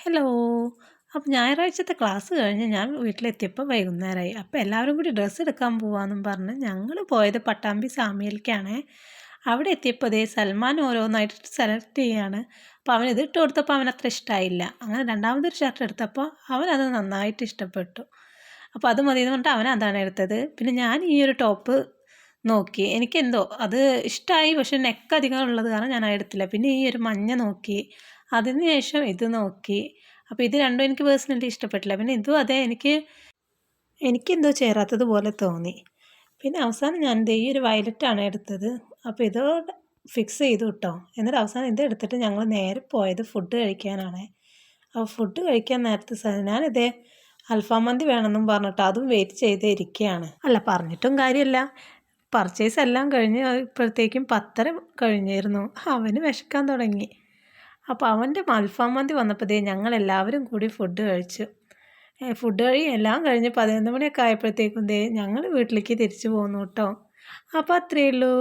Hello. അപ്പം ഞായറാഴ്ചത്തെ class കഴിഞ്ഞ് ഞാൻ വീട്ടിലെത്തിയപ്പോൾ വൈകുന്നേരമായി. അപ്പോൾ എല്ലാവരും കൂടി ഡ്രസ്സ് എടുക്കാൻ പോവാന്നും പറഞ്ഞ് ഞങ്ങൾ പോയത് പട്ടാമ്പി സാമിയിലേക്കാണേ. അവിടെ എത്തിയപ്പോൾ ദേ സൽമാൻ ഓരോന്നായിട്ട് സെലക്ട് ചെയ്യാണ്. അപ്പോൾ അവൻ ഇത് ഇട്ട് കൊടുത്തപ്പോൾ അവനത്ര ഇഷ്ടമായില്ല. അങ്ങനെ രണ്ടാമതൊരു ഷർട്ട് എടുത്തപ്പോൾ അവനത് നന്നായിട്ട് ഇഷ്ടപ്പെട്ടു. അപ്പോൾ അത് മതി എന്ന് പറഞ്ഞിട്ട് അവൻ അതാണ് എടുത്തത്. പിന്നെ ഞാൻ ഈ ഒരു ടോപ്പ് നോക്കി. എനിക്കെന്തോ അത് ഇഷ്ടമായി, പക്ഷെ നെക്ക് അധികം ഉള്ളത് കാരണം ഞാൻ അത് എടുത്തില്ല. പിന്നെ ഈ ഒരു മഞ്ഞ നോക്കി. അതിന് ശേഷം ഇത് നോക്കി. അപ്പോൾ ഇത് രണ്ടും എനിക്ക് പേഴ്സണലി ഇഷ്ടപ്പെട്ടില്ല. പിന്നെ ഇതും അതെ, എനിക്കെന്തോ ചേരാത്തതുപോലെ തോന്നി. പിന്നെ അവസാനം ഞാൻ ദേ ഈ ഒരു വയലറ്റാണ് എടുത്തത്. അപ്പോൾ ഇതോടെ ഫിക്സ് ചെയ്തു കേട്ടോ. എന്നിട്ട് അവസാനം ഇതെടുത്തിട്ട് ഞങ്ങൾ നേരെ പോയത് ഫുഡ് കഴിക്കാനാണ്. അപ്പോൾ ഫുഡ് കഴിക്കാൻ നേരത്തെ ഞാനിതേ അൽഫാം മന്തി വേണമെന്നും പറഞ്ഞിട്ട് അതും വെയിറ്റ് ചെയ്ത് ഇരിക്കുകയാണ്. അല്ല, പറഞ്ഞിട്ടും കാര്യമില്ല. പർച്ചേസ് എല്ലാം കഴിഞ്ഞ് ഇപ്പോഴത്തേക്കും 10:30 കഴിഞ്ഞിരുന്നു. അവന് വിശക്കാൻ തുടങ്ങി. അപ്പോൾ അവൻ്റെ അൽഫാം മന്തി വന്നപ്പോൾ ദേ ഞങ്ങളെല്ലാവരും കൂടി ഫുഡ് കഴിച്ചു. ഫുഡ് എല്ലാം കഴിഞ്ഞ് 11 മണിയൊക്കെ ആയപ്പോഴത്തേക്കും ദേ ഞങ്ങൾ വീട്ടിലേക്ക് തിരിച്ചു പോന്നു കേട്ടോ. അപ്പോൾ അത്രയേ ഉള്ളൂ.